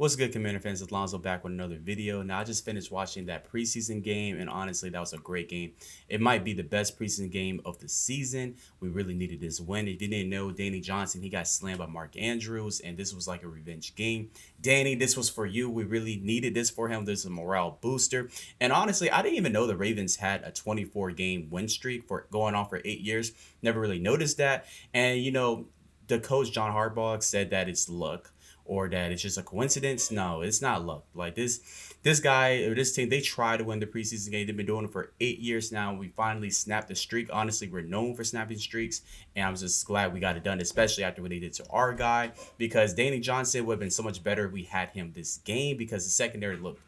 What's good, Commander fans? Alonzo back with another video. Now, I just finished watching that preseason game, and honestly, that was a great game. It might be the best preseason game of the season. We really needed this win. If you didn't know, Danny Johnson, he got slammed by Mark Andrews, and this was like a revenge game. Danny, this was for you. We really needed this for him. This is a morale booster. And honestly, I didn't even know the Ravens had a 24-game win streak for going on for 8 years. Never really noticed that. And, the coach, John Harbaugh, said that it's luck or that it's just a coincidence. No, it's not luck. Like this guy or this team, they try to win the preseason game. They've been doing it for 8 years now. We finally snapped the streak. Honestly, we're known for snapping streaks, and I'm just glad we got it done, especially after what he did to our guy. Because Danny Johnson would have been so much better if we had him this game because the secondary looked,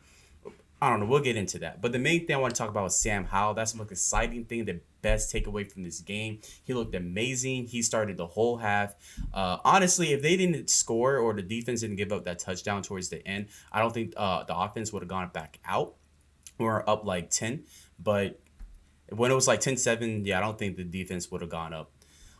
I don't know. We'll get into that. But the main thing I want to talk about is Sam Howell. That's the most exciting thing, the best takeaway from this game. He looked amazing. He started the whole half. Honestly, if they didn't score or the defense didn't give up that touchdown towards the end, I don't think the offense would have gone back out. We're up like 10. But when it was like 10-7, yeah, I don't think the defense would have gone up.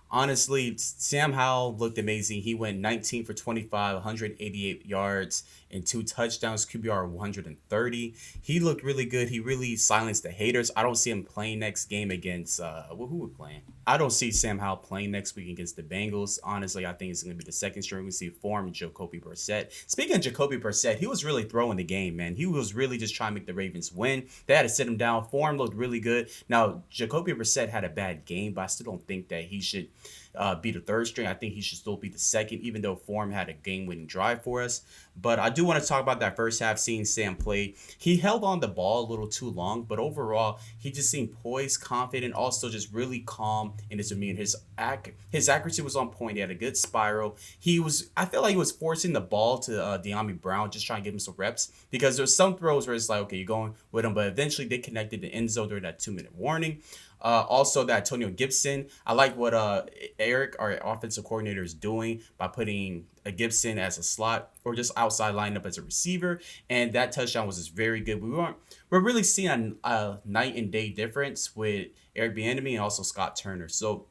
Honestly, Sam Howell looked amazing. He went 19 for 25, 188 yards, and 2 touchdowns, QBR 130. He looked really good. He really silenced the haters. I don't see him playing next game against who we playing? I don't see Sam Howell playing next week against the Bengals. Honestly, I think it's going to be the second string. We see form Jacoby Brissett. Speaking of Jacoby Brissett, he was really throwing the game, man. He was really just trying to make the Ravens win. They had to sit him down. Form looked really good. Now, Jacoby Brissett had a bad game, but I still don't think that he should be the third string. I think he should still be the second, even though Form had a game-winning drive for us. But I do want to talk about that first half, seeing Sam play. He held on the ball a little too long, but overall, he just seemed poised, confident, also just really calm in his demeanor. His accuracy was on point. He had a good spiral. I feel like he was forcing the ball to De'Ami Brown, just trying to give him some reps, because there's some throws where it's like, okay, you're going with him, but eventually they connected the end zone during that 2-minute warning. Also, that Antonio Gibson, I like what Eric, our offensive coordinator, is doing by putting a Gibson as a slot or just outside lineup as a receiver, and that touchdown was just very good. We're really seeing a night and day difference with Eric Bieniemy and also Scott Turner. So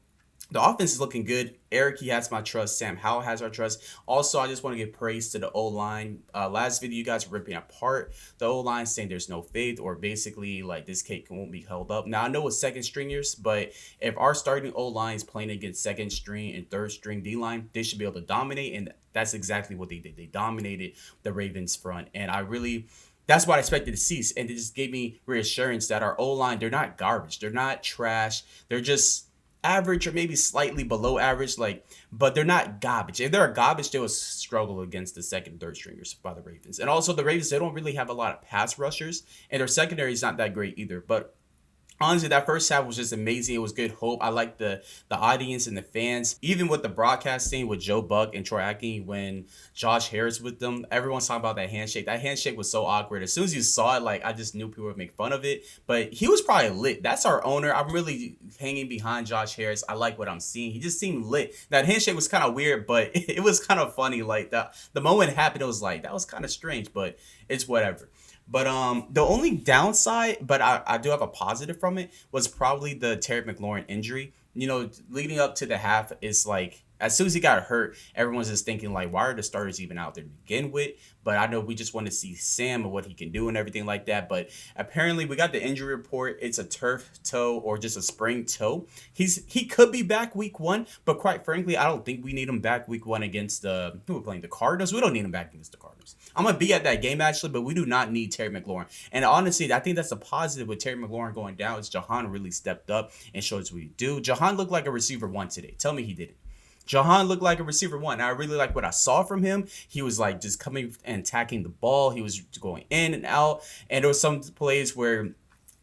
the offense is looking good. Eric, he has my trust. Sam Howell has our trust. Also, I just want to give praise to the O-line. Last video, you guys were ripping apart the O-line, saying there's no faith, or basically like this cake won't be held up. Now, I know it's second stringers, but if our starting O-line is playing against second string and third string D-line, they should be able to dominate, and that's exactly what they did. They dominated the Ravens front, and that's what I expected to see, and it just gave me reassurance that our O-line, they're not garbage. They're not trash. They're just average or maybe slightly below average, but they're not garbage. If they're garbage, they will struggle against the second and third stringers by the Ravens. And also the Ravens, they don't really have a lot of pass rushers, and their secondary is not that great either. But honestly, that first half was just amazing. It was good hope. I like the audience and the fans. Even with the broadcasting with Joe Buck and Troy Aikman, when Josh Harris with them, everyone's talking about that handshake. That handshake was so awkward. As soon as you saw it, I just knew people would make fun of it. But he was probably lit. That's our owner. I'm really hanging behind Josh Harris. I like what I'm seeing. He just seemed lit. That handshake was kind of weird, but it was kind of funny. The moment it happened, it was like, that was kind of strange, but it's whatever. But the only downside, but I do have a positive from it, was probably the Terry McLaurin injury. Leading up to the half, it's like as soon as he got hurt, everyone's just thinking like, why are the starters even out there to begin with? But I know we just want to see Sam and what he can do and everything like that. But apparently we got the injury report. It's a turf toe or just a sprained toe. He could be back week 1, but quite frankly, I don't think we need him back week 1 against who we're playing, the Cardinals. We don't need him back against the Cardinals. I'm gonna be at that game actually, but we do not need Terry McLaurin. And honestly, I think that's a positive with Terry McLaurin going down. Is Jahan really stepped up and showed us what he do. Jahan looked like a receiver 1 today. Tell me he didn't. Jahan looked like a receiver 1. I really like what I saw from him. He was like just coming and attacking the ball. He was going in and out. And there was some plays where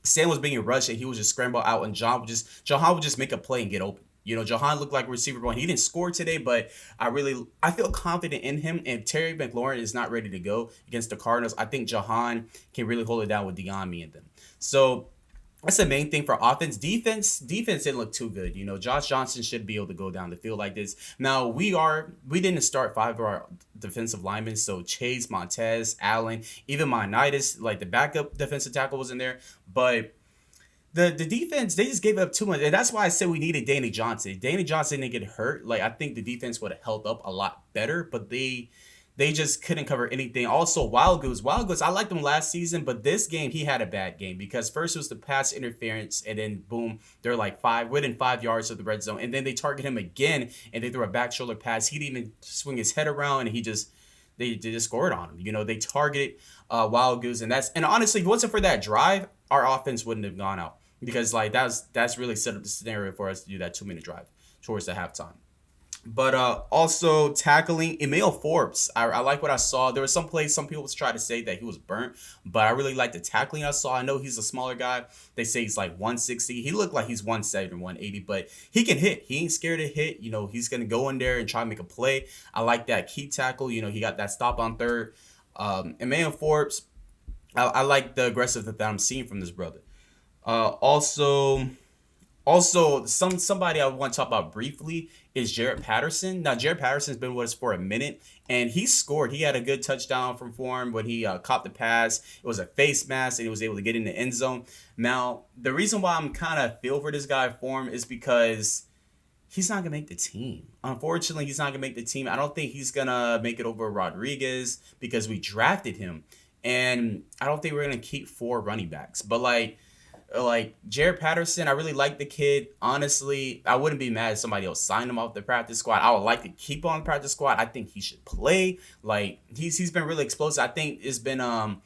Stan was being rushed and he was just scramble out, and Jahan would just make a play and get open. Jahan looked like receiver 1. He didn't score today, but I feel confident in him. And Terry McLaurin is not ready to go against the Cardinals. I think Jahan can really hold it down with De'Ami and them. So that's the main thing for offense. Defense didn't look too good. Josh Johnson should be able to go down the field like this. Now we didn't start 5 of our defensive linemen, so Chase, Montez, Allen, even Monitis, like the backup defensive tackle was in there, but the defense, they just gave up too much, and that's why I said we needed Danny Johnson. If Danny Johnson didn't get hurt, I think the defense would have held up a lot better, but they They just couldn't cover anything. Also, Wild Goose, I liked him last season, but this game he had a bad game because first it was the pass interference, and then boom, they're like within 5 yards of the red zone, and then they target him again, and they throw a back shoulder pass. He didn't even swing his head around, and they just scored on him. They targeted Wild Goose, and honestly, if it wasn't for that drive, our offense wouldn't have gone out because like that's really set up the scenario for us to do that 2 minute drive towards the halftime. But also tackling Emil Forbes. I like what I saw. There was some plays, some people try to say that he was burnt, but I really like the tackling I saw. I know he's a smaller guy. They say he's like 160. He looked like he's 170, 180, but he can hit. He ain't scared to hit. He's going to go in there and try to make a play. I like that key tackle. He got that stop on third. Emil Forbes, I like the aggressiveness that I'm seeing from this brother. Also, somebody I want to talk about briefly is Jared Patterson. Now, Jared Patterson's been with us for a minute, and he scored. He had a good touchdown from form when he caught the pass. It was a face mask, and he was able to get in the end zone. Now, the reason why I'm kind of feel for this guy form is because he's not gonna make the team. Unfortunately, he's not gonna make the team. I don't think he's gonna make it over Rodriguez because we drafted him, and I don't think we're gonna keep 4 running backs. But like Jared Patterson, I really like the kid. Honestly, I wouldn't be mad if somebody else signed him off the practice squad. I would like to keep on the practice squad. I think he should play. Like he's been really explosive. I think it's been I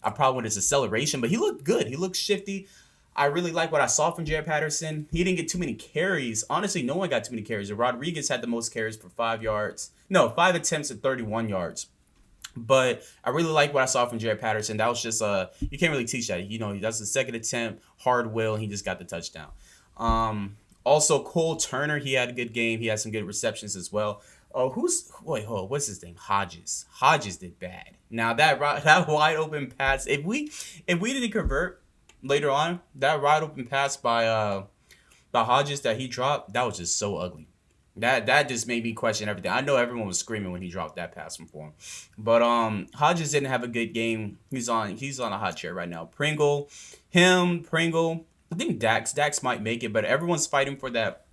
probably want his acceleration, but he looked good. He looked shifty. I really like what I saw from Jared Patterson. He didn't get too many carries. Honestly, no one got too many carries. Rodriguez had the most carries for 5 yards. No, 5 attempts at 31 yards. But I really like what I saw from Jared Patterson. That was just you can't really teach that. That's the second attempt, hard will, and he just got the touchdown. Also Cole Turner, he had a good game. He had some good receptions as well. Oh, what's his name? Hodges. Hodges did bad. Now that wide open pass, if we didn't convert later on, that wide open pass by Hodges that he dropped, that was just so ugly. That just made me question everything. I know everyone was screaming when he dropped that pass from form, but Hodges didn't have a good game. He's on a hot chair right now. Pringle. I think Dax might make it, but everyone's fighting for that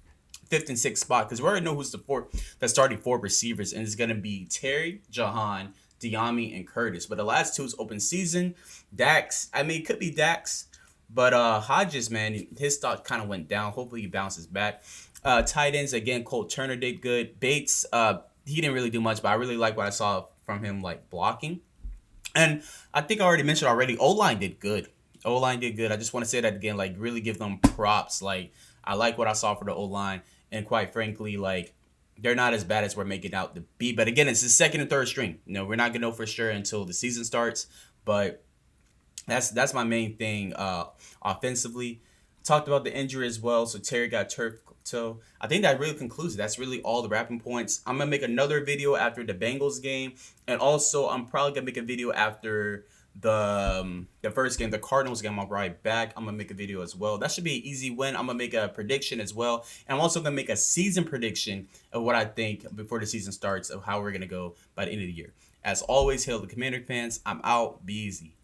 fifth and sixth spot because we already know who's the starting 4 receivers, and it's gonna be Terry, Jahan, Diami, and Curtis. But the last two is open season. Dax, I mean, it could be Dax, but Hodges, man, his stock kind of went down. Hopefully he bounces back. Tight ends, again, Cole Turner did good. Bates, he didn't really do much, but I really like what I saw from him, like blocking. And I think I already mentioned already, O-line did good. O-line did good. I just want to say that again, like really give them props. Like I like what I saw for the O-line, and quite frankly, like they're not as bad as we're making out to be. But again, it's the second and third string. We're not gonna know for sure until the season starts. But that's my main thing. Offensively, talked about the injury as well. So Terry got turf. So I think that really concludes it. That's really all the wrapping points. I'm gonna make another video after the Bengals game, and also I'm probably gonna make a video after the first game, the Cardinals game. I'll be right back. I'm gonna make a video as well. That should be an easy win. I'm gonna make a prediction as well, and I'm also gonna make a season prediction of what I think before the season starts of how we're gonna go by the end of the year. As always, hail the Commander fans. I'm out. Be easy.